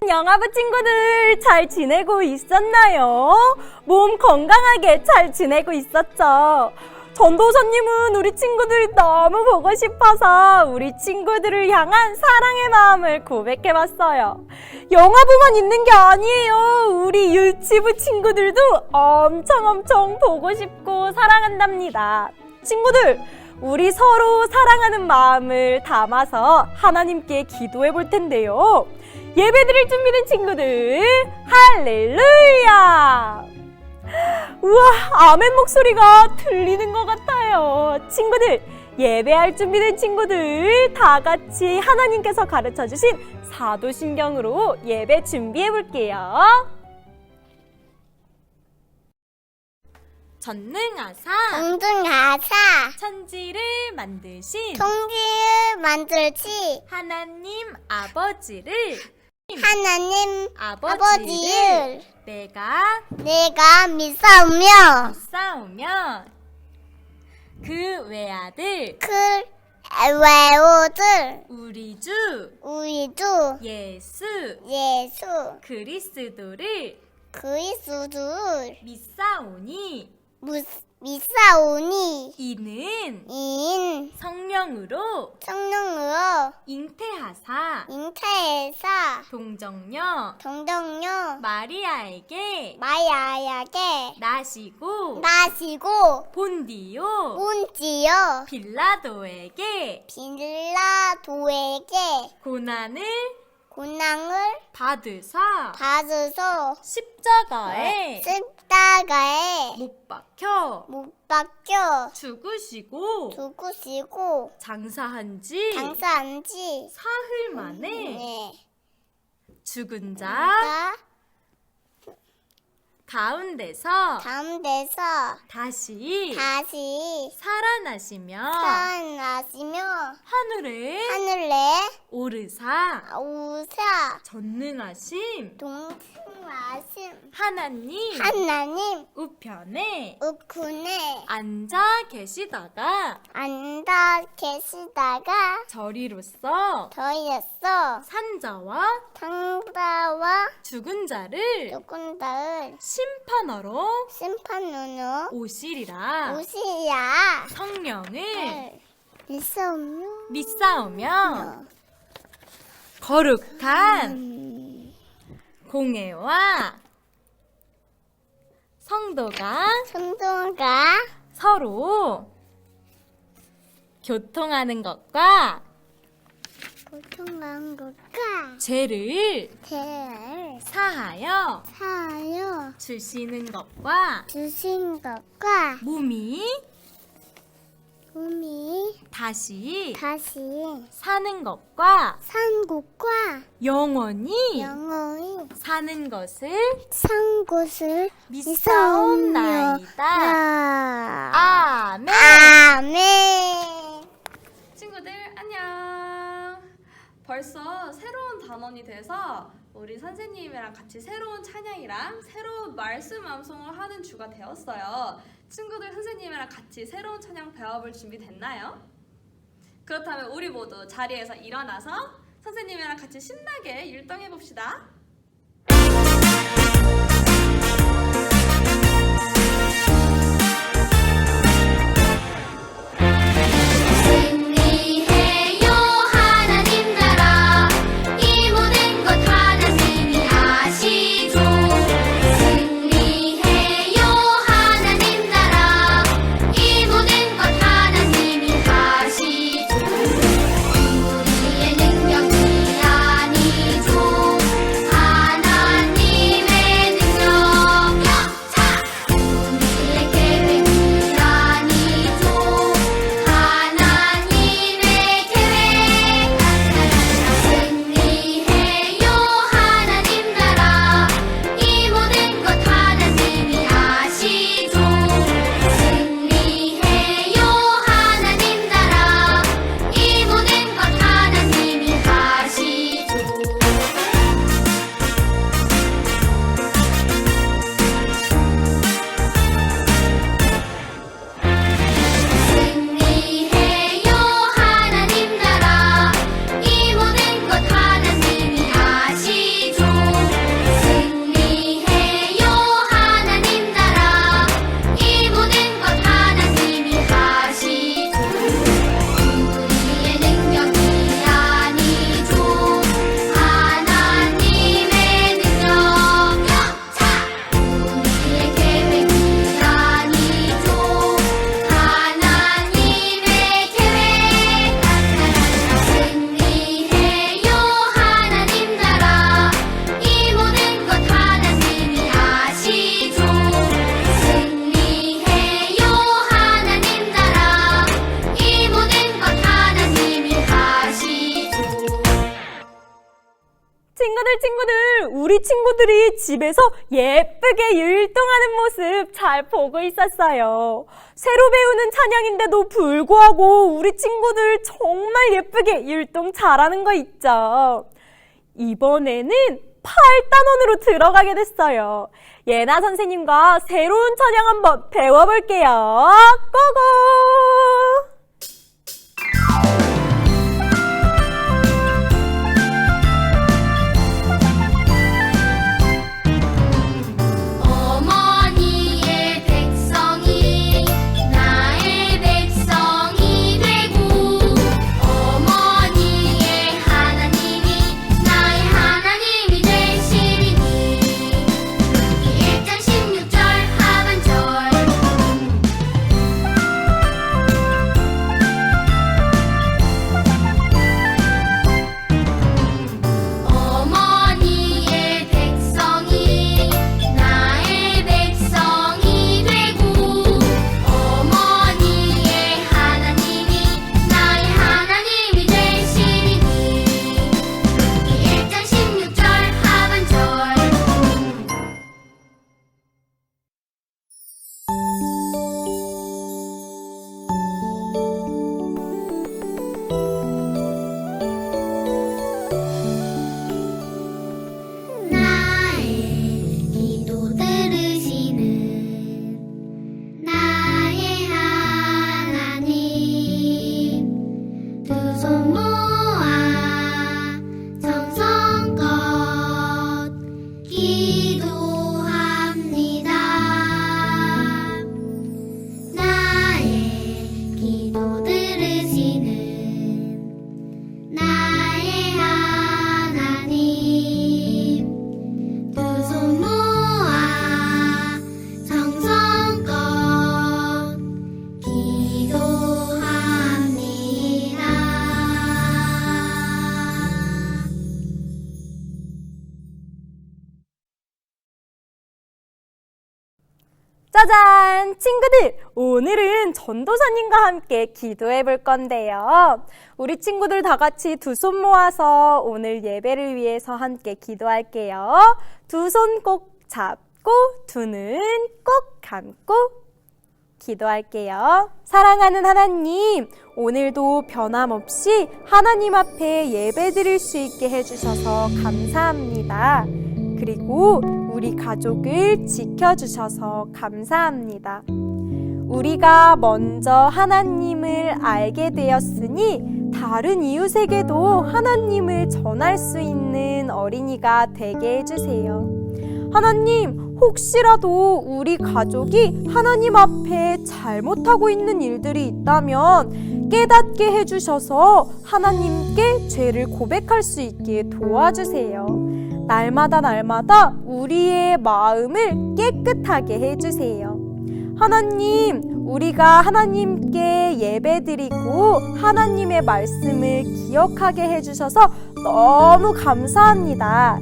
영아부 친구들 잘 지내고 있었나요? 몸 건강하게 잘 지내고 있었죠? 전도사님은 우리 친구들이 너무 보고 싶어서 우리 친구들을 향한 사랑의 마음을 고백해봤어요. 영아부만 있는 게 아니에요. 우리 유치부 친구들도 엄청 보고 싶고 사랑한답니다. 친구들, 우리 서로 사랑하는 마음을 담아서 하나님께 기도해 볼 텐데요. 예배드릴 준비된 친구들, 할렐루야! 우와, 아멘 목소리가 들리는 것 같아요. 친구들, 예배할 준비된 친구들 다 같이 하나님께서 가르쳐주신 사도신경으로 예배 준비해 볼게요. 전능하사 동등하사 천지를 만드신 통지를 만들지 하나님 아버지를 아버지를 내가 믿사오며 싸우며 그 외아들 그 외오들 우리 주 예수 그리스도를 믿사오니 이는 성령으로 잉태하사 동정녀 마리아에게 나시고 본디오 빌라도에게 고난을 받으사 십자가에 못 박혀 죽으시고 장사한 지 사흘 만에 죽은 자 가운데서 다시 살아나시며 하늘에 오르사 전능하심 하나님 우편에 앉아 계시다가 저리로서 산자와 죽은 자를 심판하러 오시리라. 성령을 믿사오며 거룩한 공예와 성도가 서로 교통하는 것과 죄를 사하여 주시는 것과 몸이 다시 사는 것과 영원히 사는 것을 믿사옵나이다. 아멘. 친구들 안녕. 벌써 새로운 단원이 돼서 우리 선생님이랑 같이 새로운 찬양이랑 새로운 말씀 암송을 하는 주가 되었어요. 친구들 선생님이랑 같이 새로운 찬양 배워볼 준비 됐나요? 그렇다면 우리 모두 자리에서 일어나서 선생님이랑 같이 신나게 율동해 봅시다. 능력이 아니죠. 하나님의 친구들, 우리 친구들이 집에서 예쁘게 율동하는 모습 잘 보고 있었어요. 새로 배우는 찬양인데도 불구하고 우리 친구들 정말 예쁘게 율동 잘하는 거 있죠. 이번에는 8단원으로 들어가게 됐어요. 예나 선생님과 새로운 찬양 한번 배워볼게요. 고고! 어머니의 백성이 나의 백성이 되고 어머니의 하나님이 나의 하나님이 되시리니. 1장 16절 하반절. 어머니의 백성이 나의 백성이 되고 어머니의 하나님이 나의 하나님이 되시리니. 1장 16절 하반절. 나의 기도 들으시는 나의 하나님, 두 손 모아 정성껏 기도합니다. 나의 기도 들으시는 나의 하나님, 두 손 모아 정성껏 기도합니다. 짜잔! 친구들, 오늘은 전도사님과 함께 기도해 볼 건데요. 우리 친구들 다 같이 두 손 모아서 오늘 예배를 위해서 함께 기도할게요. 두 손 꼭 잡고 두 눈 꼭 감고 기도할게요. 사랑하는 하나님, 오늘도 변함없이 하나님 앞에 예배 드릴 수 있게 해주셔서 감사합니다. 그리고 우리 가족을 지켜주셔서 감사합니다. 우리가 먼저 하나님을 알게 되었으니 다른 이웃에게도 하나님을 전할 수 있는 어린이가 되게 해주세요. 하나님, 혹시라도 우리 가족이 하나님 앞에 잘못하고 있는 일들이 있다면 깨닫게 해주셔서 하나님께 죄를 고백할 수 있게 도와주세요. 날마다 우리의 마음을 깨끗하게 해주세요. 하나님, 우리가 하나님께 예배드리고 하나님의 말씀을 기억하게 해주셔서 너무 감사합니다.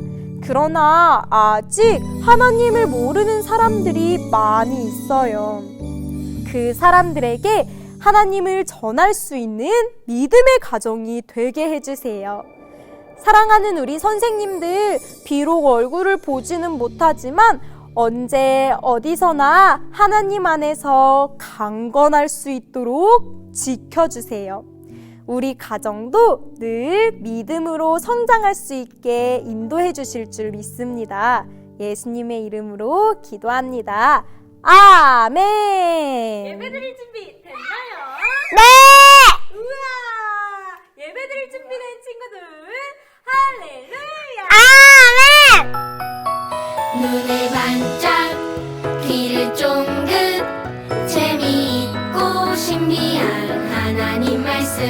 그러나 아직 하나님을 모르는 사람들이 많이 있어요. 그 사람들에게 하나님을 전할 수 있는 믿음의 가정이 되게 해주세요. 사랑하는 우리 선생님들, 비록 얼굴을 보지는 못하지만 언제 어디서나 하나님 안에서 강건할 수 있도록 지켜주세요. 우리 가정도 늘 믿음으로 성장할 수 있게 인도해 주실 줄 믿습니다. 예수님의 이름으로 기도합니다. 아멘. 예배드릴 준비 됐나요? 네! 우와! 예배드릴 준비된 친구들 할렐루야! 눈을 반짝 귀를 쫑긋 재미있고 신비한 하나님 말씀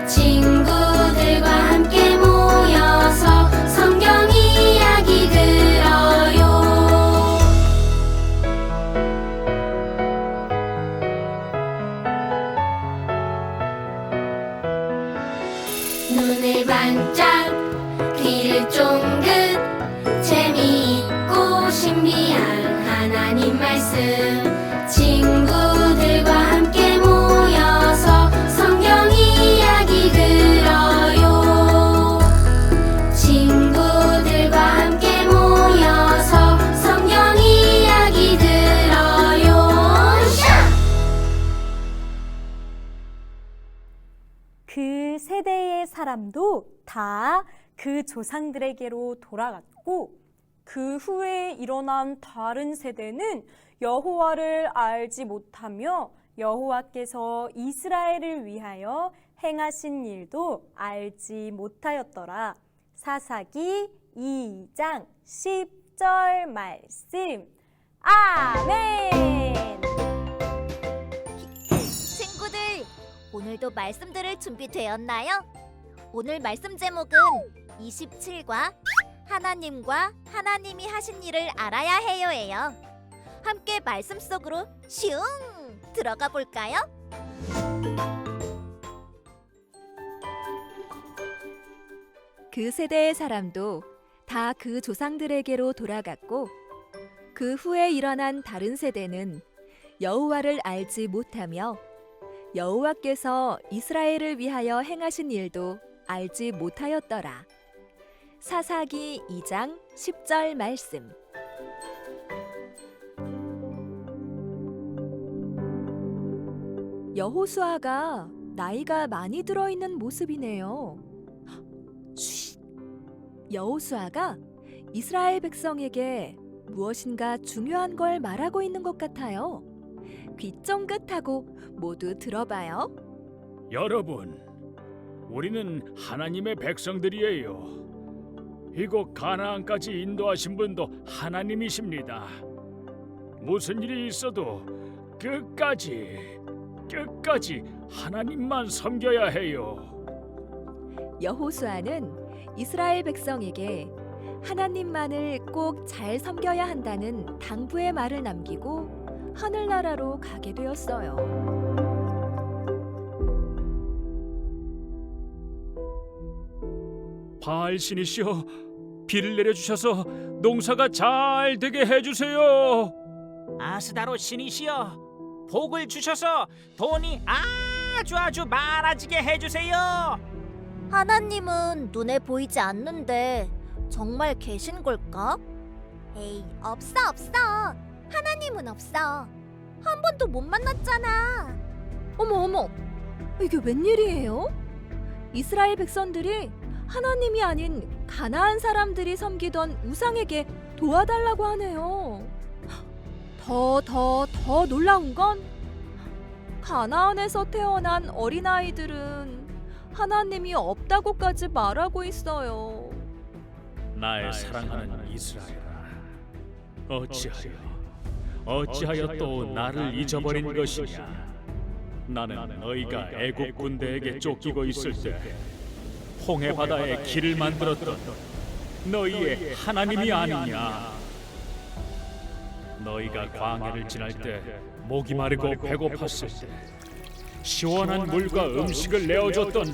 친구들과 함께 모여서 성경 이야기 들어요. 눈을 반짝 귀를 쫑긋 재미있고 신비한 하나님 말씀 친구들과 함께 모여서 성경 이야기 들어요. 친구들 사람도 다 그 조상들에게로 돌아갔고 그 후에 일어난 다른 세대는 여호와를 알지 못하며 여호와께서 이스라엘을 위하여 행하신 일도 알지 못하였더라. 사사기 2장 10절 말씀. 아멘. 친구들, 오늘도 말씀 들을 준비 되었나요? 오늘 말씀 제목은 27과 하나님과 하나님이 하신 일을 알아야 해요예요. 함께 말씀 속으로 슝 들어가 볼까요? 그 세대의 사람도 다 그 조상들에게로 돌아갔고 그 후에 일어난 다른 세대는 여호와를 알지 못하며 여호와께서 이스라엘을 위하여 행하신 일도 알지 못하였더라. 사사기 2장 10절 말씀. 여호수아가 나이가 많이 들어있는 모습이네요. 쉿! 여호수아가 이스라엘 백성에게 무엇인가 중요한 걸 말하고 있는 것 같아요. 귀 쫑긋하고 모두 들어봐요. 여러분, 우리는 하나님의 백성들이에요. 이곳 가나안까지 인도하신 분도 하나님이십니다. 무슨 일이 있어도 끝까지 하나님만 섬겨야 해요. 여호수아는 이스라엘 백성에게 하나님만을 꼭 잘 섬겨야 한다는 당부의 말을 남기고 하늘나라로 가게 되었어요. 바알 신이시여, 비를 내려주셔서 농사가 잘 되게 해주세요. 아스다로 신이시여, 복을 주셔서 돈이 아주 많아지게 해주세요. 하나님은 눈에 보이지 않는데 정말 계신 걸까? 에이, 없어. 하나님은 없어. 한 번도 못 만났잖아. 어머, 이게 웬일이에요? 이스라엘 백성들이 하나님이 아닌 가나안 사람들이 섬기던 우상에게 도와달라고 하네요. 더 놀라운 건 가나안에서 태어난 어린아이들은 하나님이 없다고까지 말하고 있어요. 나의 사랑하는 이스라엘아, 어찌하여 또 나를 잊어버린 것이냐? 나는 너희가 애국 군대에게 쫓기고 있을 때 홍해 바다에 길을 만들었던 너희의 하나님이 아니냐? 너희가 광야를 지날 때 목이 마르고 배고팠을 때 시원한 물과 음식을 내어줬던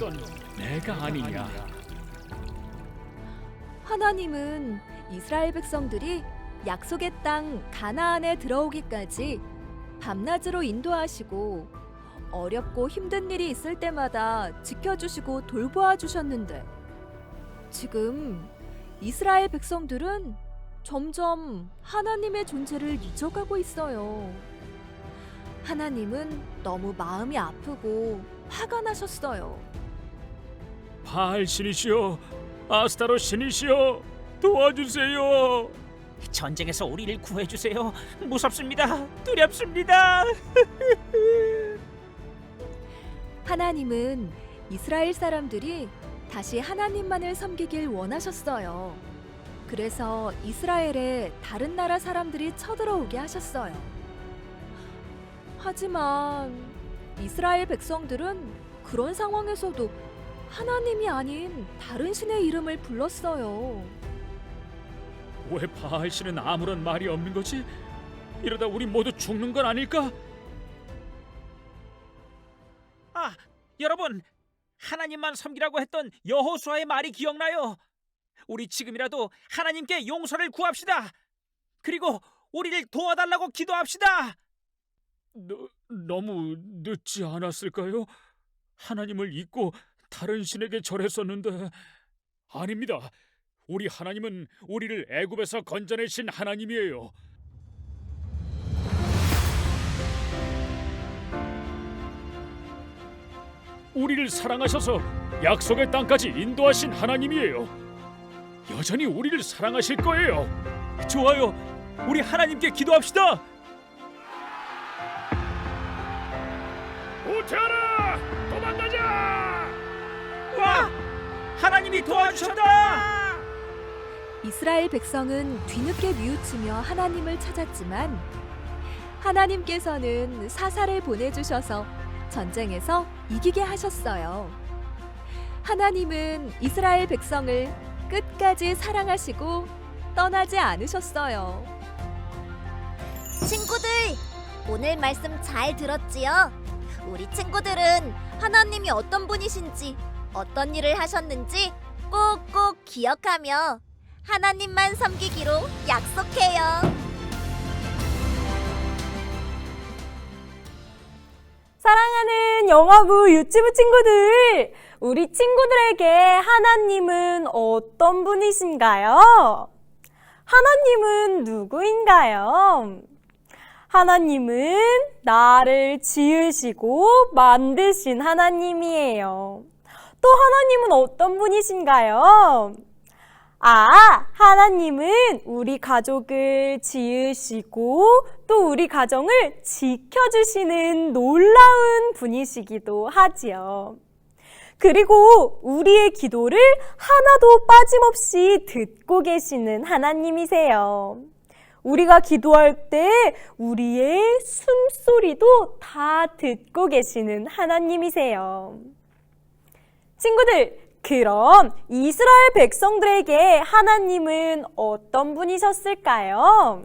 내가 아니냐? 하나님은 이스라엘 백성들이 약속의 땅 가나안에 들어오기까지 밤낮으로 인도하시고 어렵고 힘든 일이 있을 때마다 지켜주시고 돌보아 주셨는데 지금 이스라엘 백성들은 점점 하나님의 존재를 잊어가고 있어요. 하나님은 너무 마음이 아프고 화가 나셨어요. 바알 신이시여, 아스타로 신이시여, 도와주세요. 전쟁에서 우리를 구해주세요. 무섭습니다. 두렵습니다. 하나님은 이스라엘 사람들이 다시 하나님만을 섬기길 원하셨어요. 그래서 이스라엘에 다른 나라 사람들이 쳐들어오게 하셨어요. 하지만 이스라엘 백성들은 그런 상황에서도 하나님이 아닌 다른 신의 이름을 불렀어요. 왜 바알 신은 아무런 말이 없는 거지? 이러다 우리 모두 죽는 건 아닐까? 여러분, 하나님만 섬기라고 했던 여호수아의 말이 기억나요. 우리 지금이라도 하나님께 용서를 구합시다. 그리고 우리를 도와달라고 기도합시다. 너무 늦지 않았을까요? 하나님을 잊고 다른 신에게 절했었는데. 아닙니다. 우리 하나님은 우리를 애굽에서 건져내신 하나님이에요. 우리를 사랑하셔서 약속의 땅까지 인도하신 하나님이에요. 여전히 우리를 사랑하실 거예요. 좋아요. 우리 하나님께 기도합시다. 후퇴하라! 도망가자! 와! 하나님이 도와주셨다. 이스라엘 백성은 뒤늦게 뉘우치며 하나님을 찾았지만 하나님께서는 사사를 보내주셔서 전쟁에서 이기게 하셨어요. 하나님은 이스라엘 백성을 끝까지 사랑하시고 떠나지 않으셨어요. 친구들, 오늘 말씀 잘 들었지요? 우리 친구들은 하나님이 어떤 분이신지, 어떤 일을 하셨는지 꼭꼭 기억하며 하나님만 섬기기로 약속해요. 사랑하는 영화부 유치부 친구들, 우리 친구들에게 하나님은 어떤 분이신가요? 하나님은 누구인가요? 하나님은 나를 지으시고 만드신 하나님이에요. 또 하나님은 어떤 분이신가요? 하나님은 우리 가족을 지으시고 또 우리 가정을 지켜주시는 놀라운 분이시기도 하지요. 그리고 우리의 기도를 하나도 빠짐없이 듣고 계시는 하나님이세요. 우리가 기도할 때 우리의 숨소리도 다 듣고 계시는 하나님이세요. 친구들, 그럼 이스라엘 백성들에게 하나님은 어떤 분이셨을까요?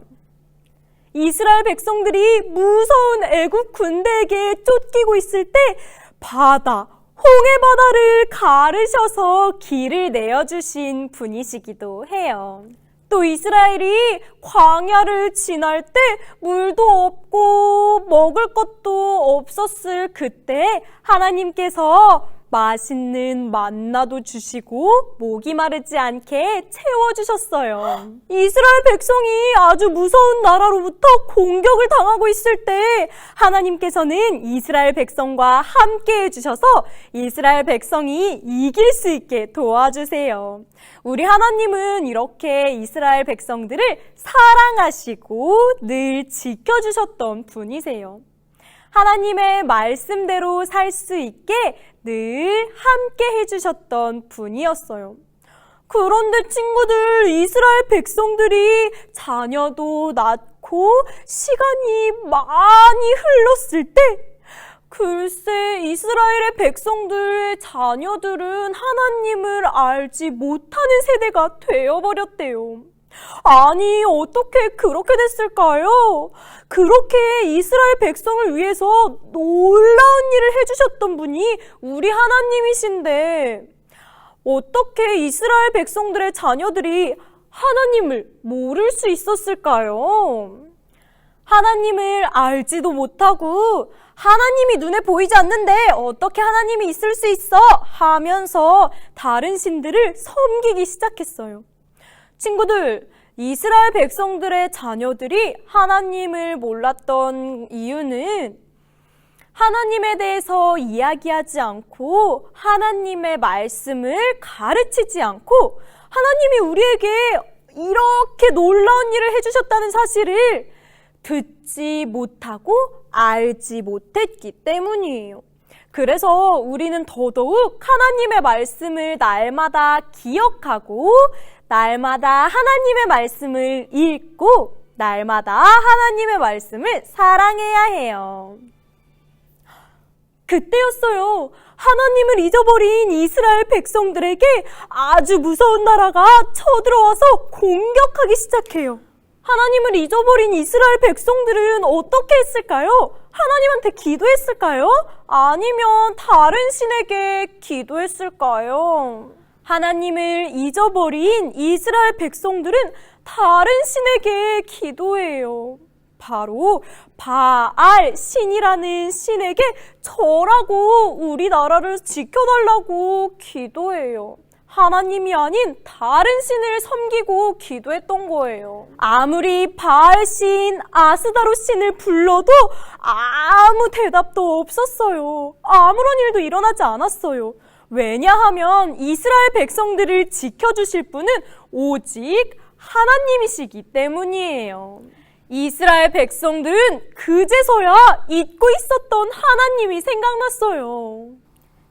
이스라엘 백성들이 무서운 애국 군대에게 쫓기고 있을 때 바다, 홍해 바다를 가르셔서 길을 내어주신 분이시기도 해요. 또 이스라엘이 광야를 지날 때 물도 없고 먹을 것도 없었을 그때 하나님께서 맛있는 만나도 주시고 목이 마르지 않게 채워주셨어요. 이스라엘 백성이 아주 무서운 나라로부터 공격을 당하고 있을 때 하나님께서는 이스라엘 백성과 함께 해주셔서 이스라엘 백성이 이길 수 있게 도와주세요. 우리 하나님은 이렇게 이스라엘 백성들을 사랑하시고 늘 지켜주셨던 분이세요. 하나님의 말씀대로 살 수 있게 늘 함께 해주셨던 분이었어요. 그런데 친구들, 이스라엘 백성들이 자녀도 낳고 시간이 많이 흘렀을 때 글쎄 이스라엘의 백성들의 자녀들은 하나님을 알지 못하는 세대가 되어버렸대요. 아니, 어떻게 그렇게 됐을까요? 그렇게 이스라엘 백성을 위해서 놀라운 일을 해주셨던 분이 우리 하나님이신데 어떻게 이스라엘 백성들의 자녀들이 하나님을 모를 수 있었을까요? 하나님을 알지도 못하고 하나님이 눈에 보이지 않는데 어떻게 하나님이 있을 수 있어? 하면서 다른 신들을 섬기기 시작했어요. 친구들, 이스라엘 백성들의 자녀들이 하나님을 몰랐던 이유는 하나님에 대해서 이야기하지 않고 하나님의 말씀을 가르치지 않고 하나님이 우리에게 이렇게 놀라운 일을 해주셨다는 사실을 듣지 못하고 알지 못했기 때문이에요. 그래서 우리는 더더욱 하나님의 말씀을 날마다 기억하고 날마다 하나님의 말씀을 읽고 날마다 하나님의 말씀을 사랑해야 해요. 그때였어요. 하나님을 잊어버린 이스라엘 백성들에게 아주 무서운 나라가 쳐들어와서 공격하기 시작해요. 하나님을 잊어버린 이스라엘 백성들은 어떻게 했을까요? 하나님한테 기도했을까요? 아니면 다른 신에게 기도했을까요? 하나님을 잊어버린 이스라엘 백성들은 다른 신에게 기도해요. 바로 바알 신이라는 신에게 절하고 우리나라를 지켜달라고 기도해요. 하나님이 아닌 다른 신을 섬기고 기도했던 거예요. 아무리 바알 신, 아스다롯 신을 불러도 아무 대답도 없었어요. 아무런 일도 일어나지 않았어요. 왜냐하면 이스라엘 백성들을 지켜주실 분은 오직 하나님이시기 때문이에요. 이스라엘 백성들은 그제서야 잊고 있었던 하나님이 생각났어요.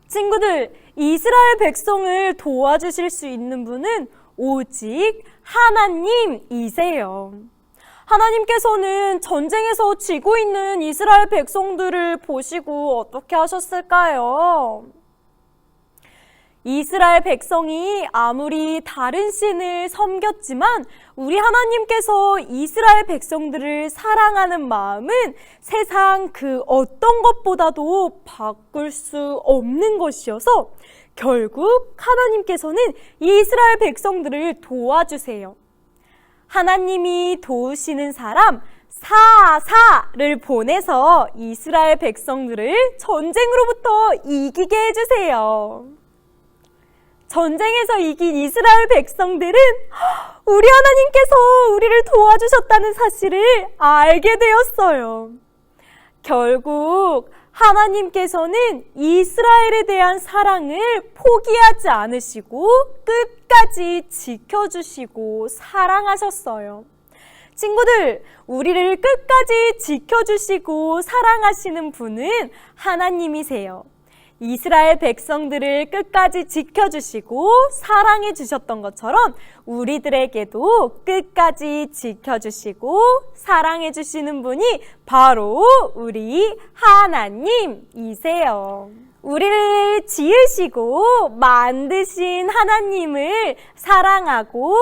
친구들, 이스라엘 백성을 도와주실 수 있는 분은 오직 하나님이세요. 하나님께서는 전쟁에서 지고 있는 이스라엘 백성들을 보시고 어떻게 하셨을까요? 이스라엘 백성이 아무리 다른 신을 섬겼지만 우리 하나님께서 이스라엘 백성들을 사랑하는 마음은 세상 그 어떤 것보다도 바꿀 수 없는 것이어서 결국 하나님께서는 이스라엘 백성들을 도와주세요. 하나님이 도우시는 사람 사사를 보내서 이스라엘 백성들을 전쟁으로부터 이기게 해주세요. 전쟁에서 이긴 이스라엘 백성들은 우리 하나님께서 우리를 도와주셨다는 사실을 알게 되었어요. 결국 하나님께서는 이스라엘에 대한 사랑을 포기하지 않으시고 끝까지 지켜주시고 사랑하셨어요. 친구들, 우리를 끝까지 지켜주시고 사랑하시는 분은 하나님이세요. 이스라엘 백성들을 끝까지 지켜주시고 사랑해 주셨던 것처럼 우리들에게도 끝까지 지켜주시고 사랑해 주시는 분이 바로 우리 하나님이세요. 우리를 지으시고 만드신 하나님을 사랑하고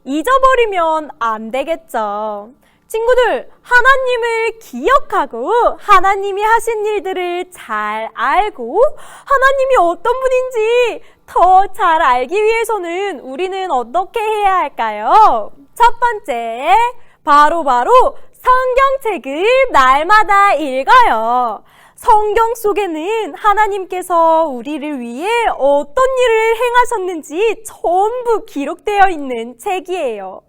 잊어버리면 안 되겠죠. 친구들, 하나님을 기억하고 하나님이 하신 일들을 잘 알고 하나님이 어떤 분인지 더 잘 알기 위해서는 우리는 어떻게 해야 할까요? 첫 번째, 바로 성경책을 날마다 읽어요. 성경 속에는 하나님께서 우리를 위해 어떤 일을 행하셨는지 전부 기록되어 있는 책이에요.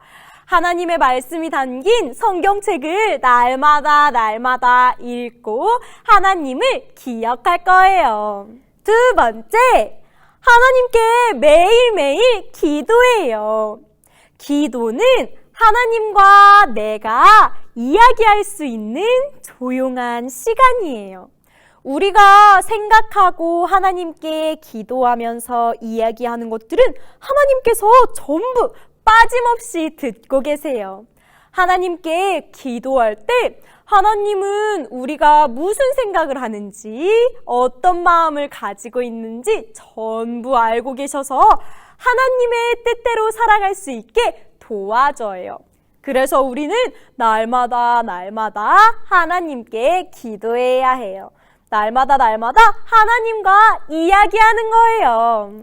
하나님의 말씀이 담긴 성경책을 날마다 읽고 하나님을 기억할 거예요. 두 번째, 하나님께 매일매일 기도해요. 기도는 하나님과 내가 이야기할 수 있는 조용한 시간이에요. 우리가 생각하고 하나님께 기도하면서 이야기하는 것들은 하나님께서 전부 빠짐없이 듣고 계세요. 하나님께 기도할 때 하나님은 우리가 무슨 생각을 하는지 어떤 마음을 가지고 있는지 전부 알고 계셔서 하나님의 뜻대로 살아갈 수 있게 도와줘요. 그래서 우리는 날마다 하나님께 기도해야 해요. 날마다 하나님과 이야기하는 거예요.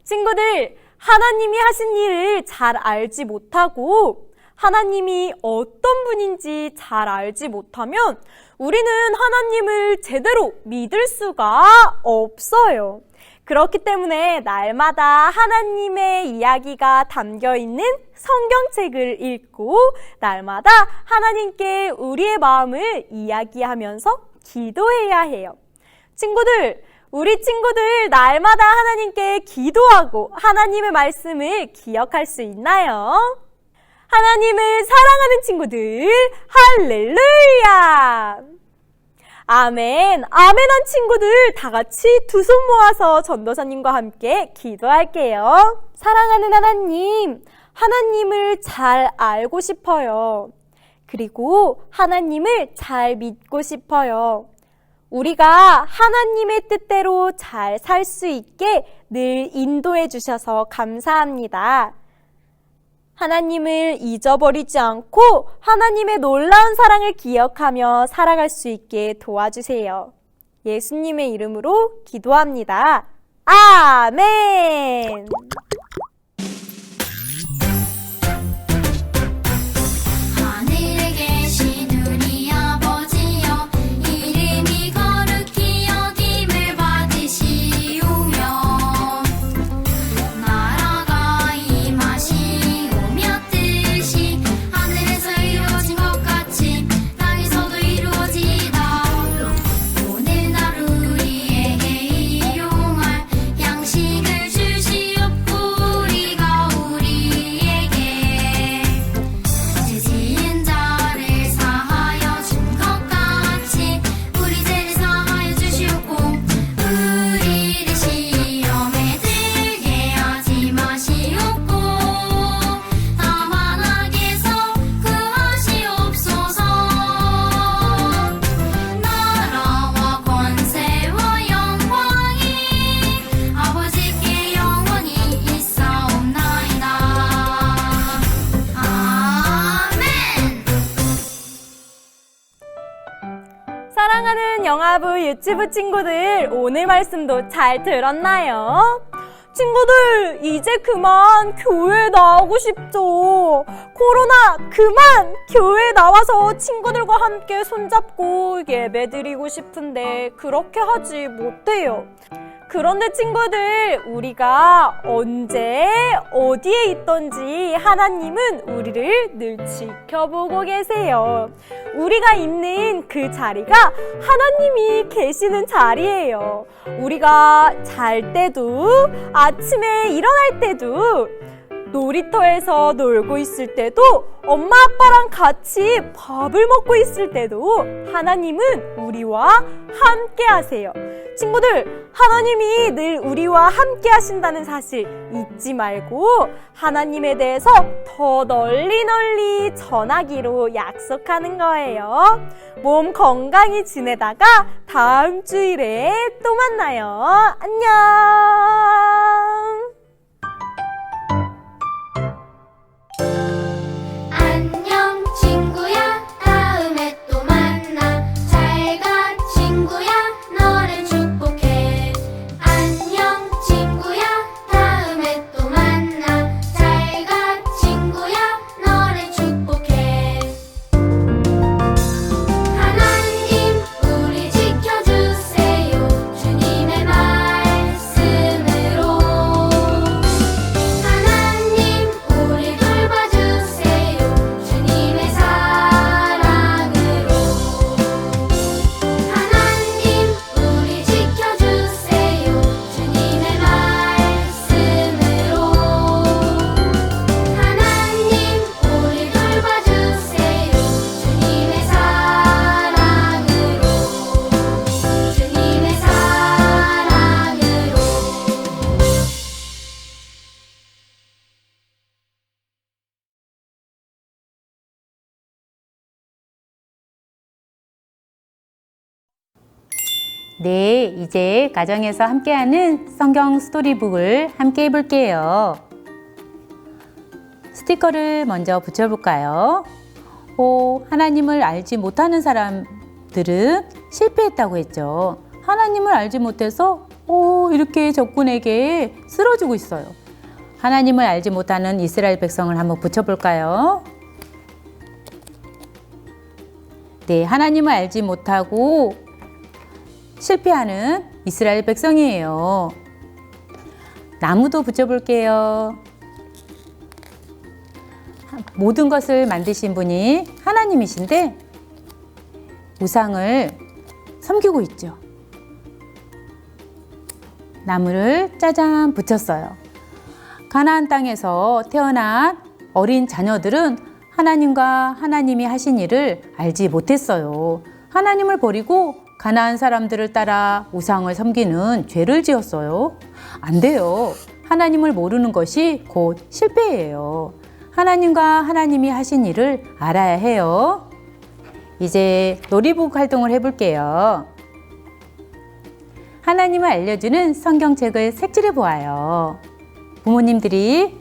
친구들, 하나님이 하신 일을 잘 알지 못하고 하나님이 어떤 분인지 잘 알지 못하면 우리는 하나님을 제대로 믿을 수가 없어요. 그렇기 때문에 날마다 하나님의 이야기가 담겨있는 성경책을 읽고 날마다 하나님께 우리의 마음을 이야기하면서 기도해야 해요. 친구들, 우리 친구들 날마다 하나님께 기도하고 하나님의 말씀을 기억할 수 있나요? 하나님을 사랑하는 친구들, 할렐루야! 아멘, 아멘한 친구들 다 같이 두 손 모아서 전도사님과 함께 기도할게요. 사랑하는 하나님, 하나님을 잘 알고 싶어요. 그리고 하나님을 잘 믿고 싶어요. 우리가 하나님의 뜻대로 잘 살 수 있게 늘 인도해 주셔서 감사합니다. 하나님을 잊어버리지 않고 하나님의 놀라운 사랑을 기억하며 살아갈 수 있게 도와주세요. 예수님의 이름으로 기도합니다. 아멘! 하늘에 계신 우리 아버지여, 이름이 거룩히 여김을 받으시오며 나라 사랑하는 영아부 유치부 친구들, 오늘 말씀도 잘 들었나요? 친구들, 이제 그만 교회에 나오고 싶죠. 코로나 그만 교회에 나와서 친구들과 함께 손잡고 예배드리고 싶은데 그렇게 하지 못해요. 그런데 친구들, 우리가 언제 어디에 있던지 하나님은 우리를 늘 지켜보고 계세요. 우리가 있는 그 자리가 하나님이 계시는 자리예요. 우리가 잘 때도, 아침에 일어날 때도, 놀이터에서 놀고 있을 때도, 엄마 아빠랑 같이 밥을 먹고 있을 때도 하나님은 우리와 함께 하세요. 친구들, 하나님이 늘 우리와 함께 하신다는 사실 잊지 말고 하나님에 대해서 더 널리 전하기로 약속하는 거예요. 몸 건강히 지내다가 다음 주일에 또 만나요. 안녕. 안녕 친구야 다음에 또 만나 잘 가 친구야 너를 축복해 안녕 친구야 다음에 또 만나 잘 가 친구야 너를 축복해 하나님 우리 지켜주세요 주님의 말씀으로 하나님 우리 돌봐주세요 주님의 사랑으로 하나님 우리 지켜주세요 주님의 말씀으로 하나님 우리 돌봐주세요 주님의 사랑으로 주님의 사랑으로 네, 이제 가정에서 함께하는 성경 스토리북을 함께 해볼게요. 스티커를 먼저 붙여볼까요? 하나님을 알지 못하는 사람들은 실패했다고 했죠. 하나님을 알지 못해서 이렇게 적군에게 쓰러지고 있어요. 하나님을 알지 못하는 이스라엘 백성을 한번 붙여볼까요? 네, 하나님을 알지 못하고 실패하는 이스라엘 백성이에요. 나무도 붙여볼게요. 모든 것을 만드신 분이 하나님이신데 우상을 섬기고 있죠. 나무를 짜잔 붙였어요. 가나안 땅에서 태어난 어린 자녀들은 하나님과 하나님이 하신 일을 알지 못했어요. 하나님을 버리고 가나안 사람들을 따라 우상을 섬기는 죄를 지었어요. 안 돼요. 하나님을 모르는 것이 곧 실패예요. 하나님과 하나님이 하신 일을 알아야 해요. 이제 놀이북 활동을 해볼게요. 하나님을 알려주는 성경책을 색칠해 보아요. 부모님들이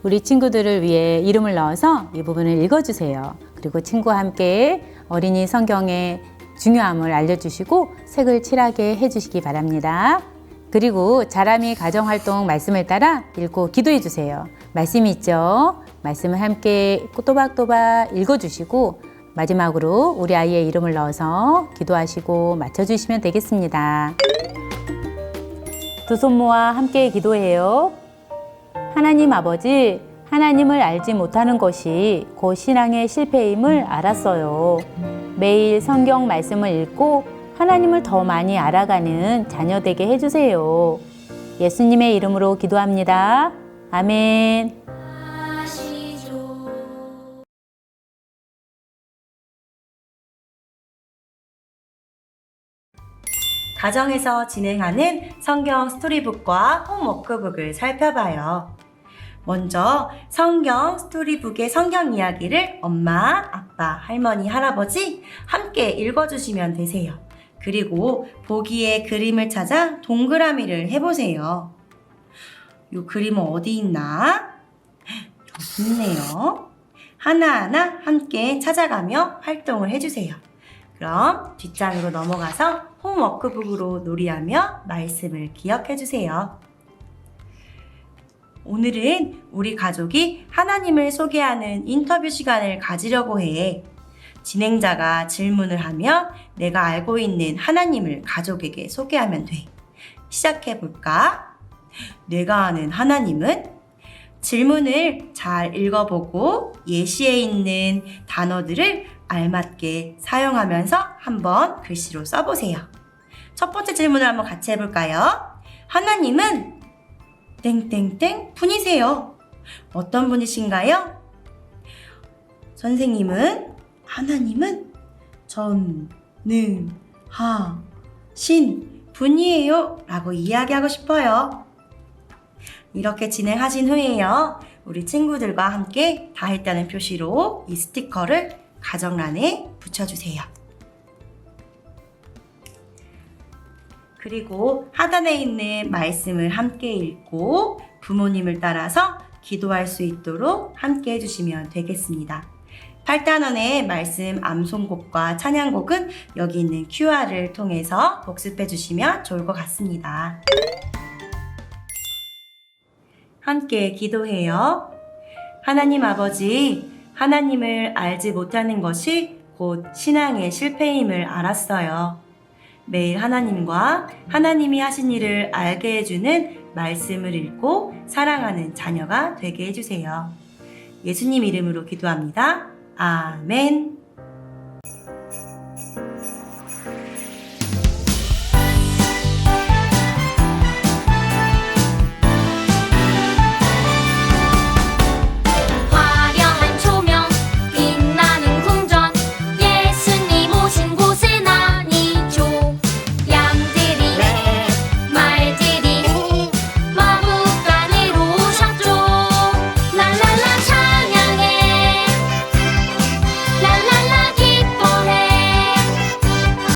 우리 친구들을 위해 이름을 넣어서 이 부분을 읽어주세요. 그리고 친구와 함께 어린이 성경의 중요함을 알려주시고 색을 칠하게 해주시기 바랍니다. 그리고 자람이 가정활동 말씀을 따라 읽고 기도해 주세요. 말씀이 있죠? 말씀을 함께 또박또박 읽어주시고 마지막으로 우리 아이의 이름을 넣어서 기도하시고 맞춰주시면 되겠습니다. 두 손 모아 함께 기도해요. 하나님 아버지, 하나님을 알지 못하는 것이 곧 신앙의 실패임을 알았어요. 매일 성경 말씀을 읽고 하나님을 더 많이 알아가는 자녀 되게 해주세요. 예수님의 이름으로 기도합니다. 아멘. 가정에서 진행하는 성경 스토리북과 홈워크북을 살펴봐요. 먼저 성경 스토리북의 성경 이야기를 엄마, 아빠, 할머니, 할아버지 함께 읽어주시면 되세요. 그리고 보기에 그림을 찾아 동그라미를 해보세요. 이 그림은 어디 있나? 여기 있네요. 하나하나 함께 찾아가며 활동을 해주세요. 그럼 뒷장으로 넘어가서 홈워크북으로 놀이하며 말씀을 기억해 주세요. 오늘은 우리 가족이 하나님을 소개하는 인터뷰 시간을 가지려고 해. 진행자가 질문을 하면 내가 알고 있는 하나님을 가족에게 소개하면 돼. 시작해 볼까? 내가 아는 하나님은? 질문을 잘 읽어보고 예시에 있는 단어들을 알맞게 사용하면서 한번 글씨로 써보세요. 첫 번째 질문을 한번 같이 해볼까요? 하나님은 땡땡땡 분이세요. 어떤 분이신가요? 선생님은 하나님은 전능하신 분이에요 라고 이야기하고 싶어요. 이렇게 진행하신 후에요. 우리 친구들과 함께 다 했다는 표시로 이 스티커를 가정란에 붙여주세요. 그리고 하단에 있는 말씀을 함께 읽고 부모님을 따라서 기도할 수 있도록 함께 해주시면 되겠습니다. 8단원의 말씀 암송곡과 찬양곡은 여기 있는 QR을 통해서 복습해 주시면 좋을 것 같습니다. 함께 기도해요. 하나님 아버지, 하나님을 알지 못하는 것이 곧 신앙의 실패임을 알았어요. 매일 하나님과 하나님이 하신 일을 알게 해주는 말씀을 읽고 사랑하는 자녀가 되게 해주세요. 예수님 이름으로 기도합니다. 아멘.